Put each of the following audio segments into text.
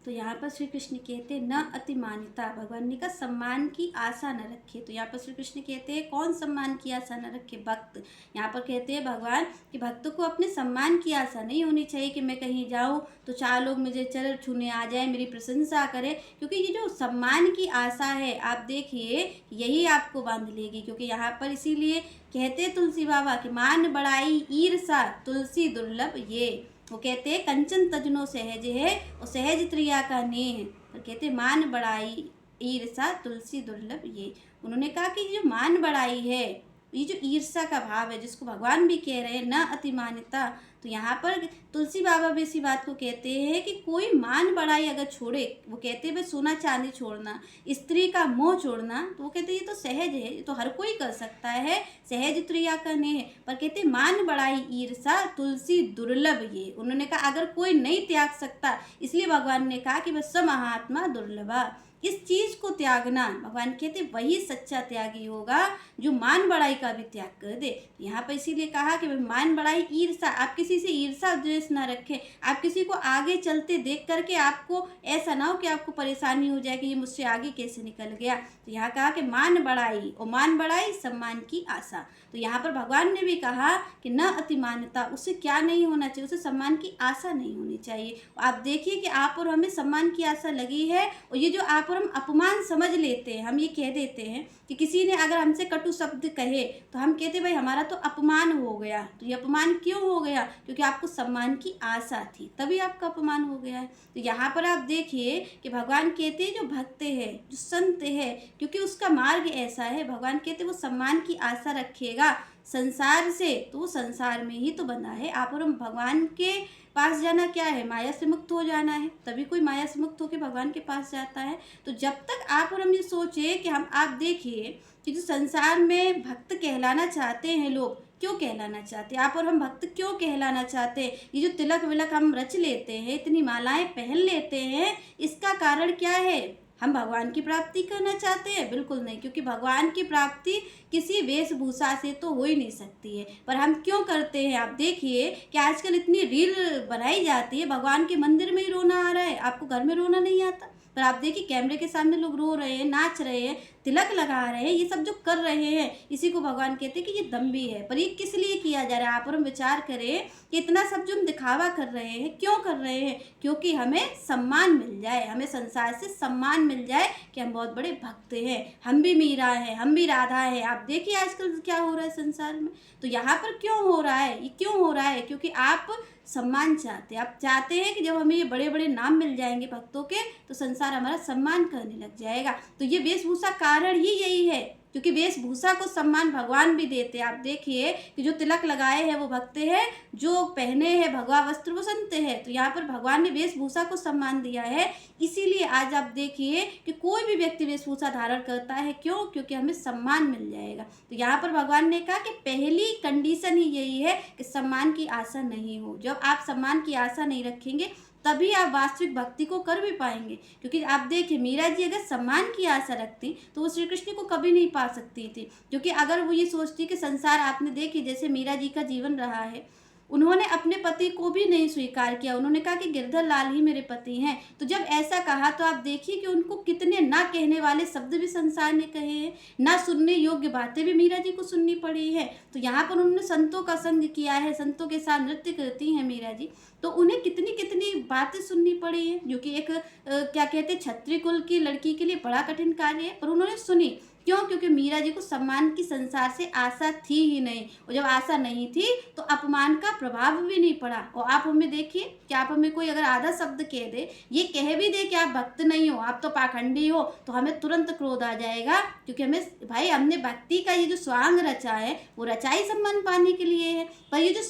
तो यहाँ पर श्री कृष्ण कहते हैं न अतिमानिता, भगवान ने कहा सम्मान की आशा न रखे। तो यहाँ पर श्री कृष्ण कहते हैं कौन सम्मान की आशा न रखे? भक्त। यहाँ पर कहते हैं भगवान कि भक्त को अपने सम्मान की आशा नहीं होनी चाहिए कि मैं कहीं जाऊँ तो 4 लोग मुझे चरण छूने आ जाए, मेरी प्रशंसा करें, क्योंकि ये जो सम्मान की आशा है आप देखिए यही आपको बांध लेगी। क्योंकि यहाँ पर इसीलिए कहते तुलसी बाबा कि मान बढ़ाई ईर्षा तुलसी दुर्लभ ये। वो कहते हैं कंचन तजनो सहज है और सहज त्रिया का नेह। तो कहते मान बढ़ाई ईर्षा तुलसी दुर्लभ ये। उन्होंने कहा कि जो मान बढ़ाई है, ये जो ईर्षा का भाव है जिसको भगवान भी कह रहे हैं न अतिमानिता, तो यहाँ पर तुलसी बाबा भी इसी बात को कहते हैं कि कोई मान बढ़ाई अगर छोड़े, वो कहते हैं भाई सोना चांदी छोड़ना, स्त्री का मोह छोड़ना, तो वो कहते हैं ये तो सहज है, ये तो हर कोई कर सकता है, सहज त्रिया करने है। पर कहते मान बढ़ाई ईर्षा तुलसी दुर्लभ ये। उन्होंने कहा अगर कोई नहीं त्याग सकता, इसलिए भगवान ने कहा कि वह समहात्मा दुर्लभा। इस चीज को त्यागना, भगवान कहते वही सच्चा त्यागी होगा जो मान बढ़ाई का भी त्याग कर दे। यहाँ पर इसीलिए कहा कि मान बढ़ाई ईर्षा, आप किसी से ईर्षा द्वेष ना रखें। आप किसी को आगे चलते देख करके आपको ऐसा ना हो कि आपको परेशानी हो जाए कि ये मुझसे आगे कैसे निकल गया। तो यहाँ कहा कि मान बढ़ाई, और मान बढ़ाई सम्मान की आशा। तो यहाँ पर भगवान ने भी कहा कि न अतिमानता, उससे क्या नहीं होना चाहिए, उसे सम्मान की आशा नहीं होनी चाहिए। आप देखिए कि आप और हमें सम्मान की आशा लगी है, और ये जो आप और हम अपमान समझ लेते हैं, हम ये कह देते हैं कि किसी ने अगर हमसे कटु शब्द कहे तो हम कहते भाई हमारा तो अपमान हो गया। तो ये अपमान क्यों हो गया? क्योंकि आपको सम्मान की आशा थी, तभी आपका अपमान हो गया है। तो यहाँ पर आप देखिए कि भगवान कहते हैं जो भक्त है, जो संत है, क्योंकि उसका मार्ग ऐसा है, भगवान कहते वो सम्मान की आशा रखेगा संसार से, तो वो संसार में ही तो बना है। आप और हम भगवान के पास जाना क्या है? माया से मुक्त हो जाना है, तभी कोई माया से मुक्त होकर भगवान के पास जाता है। तो जब तक आप और हम ये सोचे कि आप देखिए कि जो संसार में भक्त कहलाना चाहते हैं लोग, क्यों कहलाना चाहते हैं? आप और हम भक्त क्यों कहलाना चाहते हैं? ये जो तिलक विलक हम रच लेते हैं, इतनी मालाएं पहन लेते हैं, इसका कारण क्या है? हम भगवान की प्राप्ति करना चाहते हैं? बिल्कुल नहीं, क्योंकि भगवान की प्राप्ति किसी वेशभूषा से तो हो ही नहीं सकती है। पर हम क्यों करते हैं? आप देखिए कि आजकल इतनी रील बनाई जाती है, भगवान के मंदिर में ही रोना आ रहा है, आपको घर में रोना नहीं आता। पर आप देखिए कैमरे के सामने लोग रो रहे हैं, नाच रहे हैं, तिलक लगा रहे हैं, ये सब जो कर रहे हैं, इसी को भगवान कहते हैं कि ये दम्भी है। पर ये किस लिए किया जा रहा है? आप और हम विचार करें कि इतना सब जो हम दिखावा कर रहे हैं, क्यों कर रहे हैं? क्योंकि हमें सम्मान मिल जाए, हमें संसार से सम्मान मिल जाए कि हम बहुत बड़े भक्त हैं, हम भी मीरा हैं, हम भी राधा हैं। आप देखिए आजकल क्या हो रहा है संसार में। तो यहाँ पर क्यों हो रहा है? ये क्यों हो रहा है? क्योंकि आप सम्मान चाहते हैं। आप चाहते हैं कि जब हमें ये बड़े बड़े नाम मिल जाएंगे भक्तों के, तो संसार हमारा सम्मान करने लग जाएगा। तो ये वेशभूषा कारण ही यही है, क्योंकि वेशभूषा को सम्मान भगवान भी देते हैं। आप देखिए कि जो तिलक लगाए हैं वो भक्त है, जो पहने हैं भगवा वस्त्र वो संत है। तो यहाँ पर भगवान ने वेशभूषा को सम्मान दिया है। इसीलिए आज आप देखिए कि कोई भी व्यक्ति वेशभूषा धारण करता है, क्यों? क्योंकि हमें सम्मान मिल जाएगा। तो यहाँ पर भगवान ने कहा कि पहली कंडीशन ही यही है कि सम्मान की आशा नहीं हो। जब आप सम्मान की आशा नहीं रखेंगे तभी आप वास्तविक भक्ति को कर भी पाएंगे। क्योंकि आप देखिए मीरा जी अगर सम्मान की आशा रखती तो वो श्री कृष्ण को कभी नहीं पा सकती थी। क्योंकि अगर वो ये सोचती कि संसार, आपने देखी जैसे मीरा जी का जीवन रहा है, उन्होंने अपने पति को भी नहीं स्वीकार किया। उन्होंने कहा कि गिरधर लाल ही मेरे पति हैं। तो जब ऐसा कहा तो आप देखिए कि उनको कितने ना कहने वाले शब्द भी संसार ने कहे हैं, ना सुनने योग्य बातें भी मीरा जी को सुननी पड़ी है। तो यहाँ पर उन्होंने संतों का संग किया है, संतों के साथ नृत्य करती हैं मीरा जी, तो उन्हें कितनी कितनी बातें सुननी पड़ी है, जो कि एक क्या कहते हैं क्षत्रिय कुल की लड़की के लिए बड़ा कठिन कार्य है। पर उन्होंने सुनी, क्यों? क्योंकि मीरा जी को सम्मान की संसार से आशा थी ही नहीं, और जब आशा नहीं थी तो अपमान का प्रभाव भी नहीं पड़ा। और आप हमें देखिए कि आप हमें कोई अगर आधा शब्द कह दे, ये कह भी दे कि आप भक्त नहीं हो, आप तो पाखंडी हो, तो हमें तुरंत क्रोध आ जाएगा। क्योंकि हमें भाई हमने भक्ति का ये जो स्वांग रचा है वो रचा ही सम्मान पाने के लिए है, पर ये जो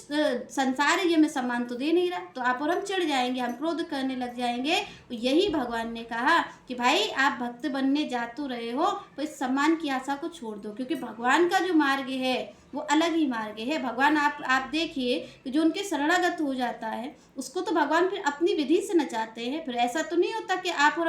संसार है ये हमें सम्मान तो दे नहीं रहा। तो आप और हम चिढ़ जाएंगे, हम क्रोध करने लग जाएंगे। यही भगवान ने कहा कि भाई आप भक्त बनने जा तो रहे हो, तो इस सम्मान की आशा को छोड़ दो। क्योंकि भगवान का जो मार्ग है वो अलग ही मार्ग है। भगवान आप देखिए कि जो उनके शरणागत हो जाता है उसको तो भगवान फिर अपनी विधि से नचाते हैं। फिर ऐसा तो नहीं होता कि आप और